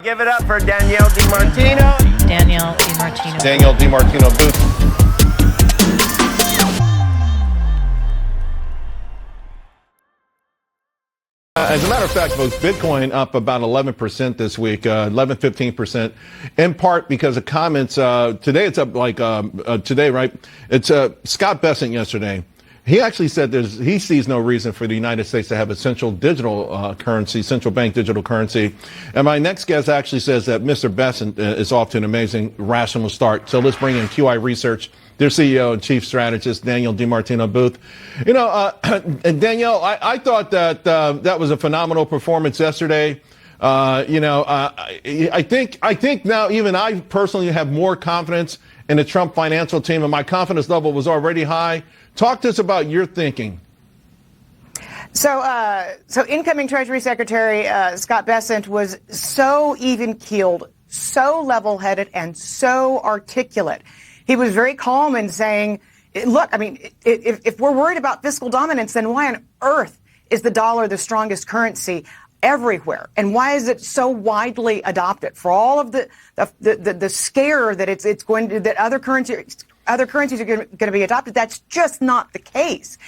Give it up for Danielle DiMartino. Danielle DiMartino. Danielle DiMartino booth. As a matter of fact, folks, Bitcoin up about 11% this week, 15%, in part because of comments. Today it's up today, right? It's Scott Bessent yesterday. He actually said he sees no reason for the United States to have a central digital currency, central bank digital currency. And my next guest actually says that Mr. Bessent is off to an amazing, rational start. So let's bring in QI Research, their CEO and chief strategist, Danielle DiMartino booth. You know, Danielle, I thought that that was a phenomenal performance yesterday. I think now even I personally have more confidence in the Trump financial team, and my confidence level was already high. Talk to us about your thinking. So incoming Treasury Secretary Scott Bessent was so even-keeled, so level-headed, and so articulate. He was very calm in saying, look, I mean, if we're worried about fiscal dominance, then why on earth is the dollar the strongest currency everywhere? And why is it so widely adopted? For all of the scare that it's going to, that other currencies are going to be adopted, that's just not the case.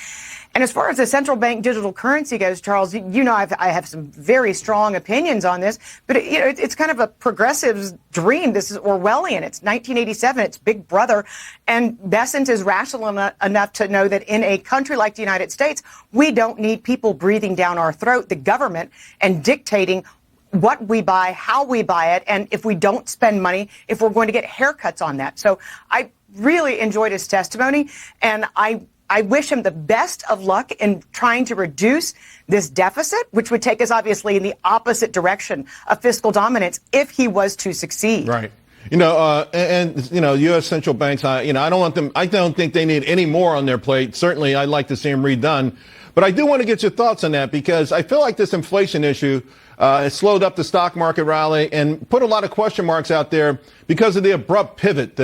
And as far as the central bank digital currency goes, Charles, you know I have some very strong opinions on this, but it's kind of a progressive's dream. This is Orwellian. It's 1987. It's Big Brother. And Bessent is rational enough to know that in a country like the United States, we don't need people breathing down our throat, the government, and dictating what we buy, how we buy it, and if we don't spend money, if we're going to get haircuts on that. So I really enjoyed his testimony, and I wish him the best of luck in trying to reduce this deficit, which would take us obviously in the opposite direction of fiscal dominance if he was to succeed. Right. U.S. central banks, I don't think they need any more on their plate. Certainly, I'd like to see them redone. But I do want to get your thoughts on that, because I feel like this inflation issue has slowed up the stock market rally and put a lot of question marks out there because of the abrupt pivot,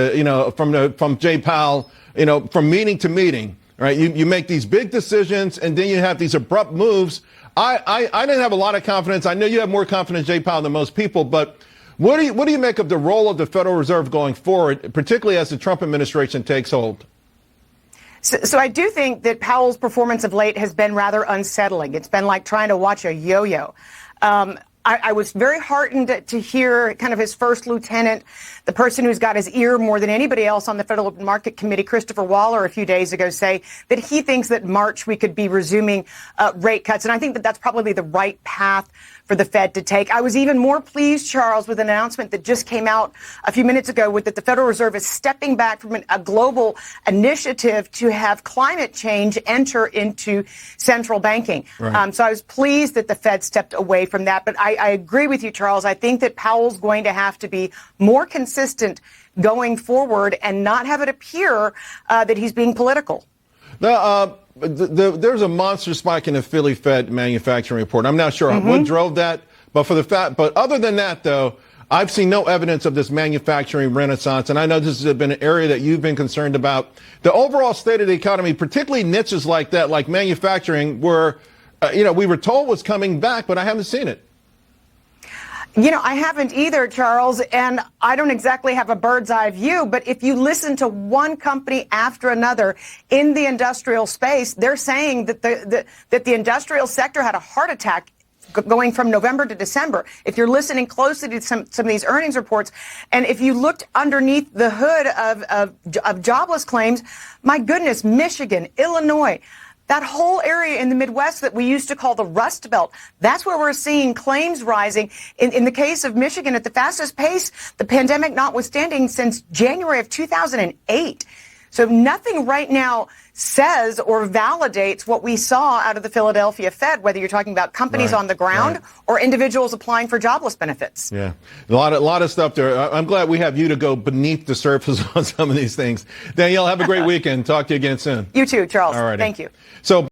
from Jay Powell, from meeting to meeting. Right, you make these big decisions, and then you have these abrupt moves. I didn't have a lot of confidence. I know you have more confidence, Jay Powell, than most people. But what do you make of the role of the Federal Reserve going forward, particularly as the Trump administration takes hold? So I do think that Powell's performance of late has been rather unsettling. It's been like trying to watch a yo-yo. I was very heartened to hear kind of his first lieutenant, the person who's got his ear more than anybody else on the Federal Market Committee, Christopher Waller, a few days ago, say that he thinks that March we could be resuming rate cuts. And I think that that's probably the right path for the Fed to take. I was even more pleased, Charles, with an announcement that just came out a few minutes ago that the Federal Reserve is stepping back from a global initiative to have climate change enter into central banking. Right. So I was pleased that the Fed stepped away from that. But I agree with you, Charles. I think that Powell's going to have to be more consistent going forward and not have it appear that he's being political. There's a monster spike in the Philly Fed manufacturing report. I'm not sure what drove that, but other than that, though, I've seen no evidence of this manufacturing renaissance. And I know this has been an area that you've been concerned about. The overall state of the economy, particularly niches like that, like manufacturing, where, we were told was coming back, but I haven't seen it. I haven't either, Charles, and I don't exactly have a bird's eye view, but if you listen to one company after another in the industrial space, they're saying that the industrial sector had a heart attack going from November to December. If you're listening closely to some of these earnings reports, and if you looked underneath the hood of jobless claims, my goodness, Michigan, Illinois, that whole area in the Midwest that we used to call the Rust Belt, that's where we're seeing claims rising. In the case of Michigan, at the fastest pace, the pandemic notwithstanding, since January of 2008. So nothing right now says or validates what we saw out of the Philadelphia Fed, whether you're talking about companies on the ground or individuals applying for jobless benefits. Yeah, a lot of stuff there. I'm glad we have you to go beneath the surface on some of these things. Danielle, have a great weekend. Talk to you again soon. You too, Charles. All right. Thank you. So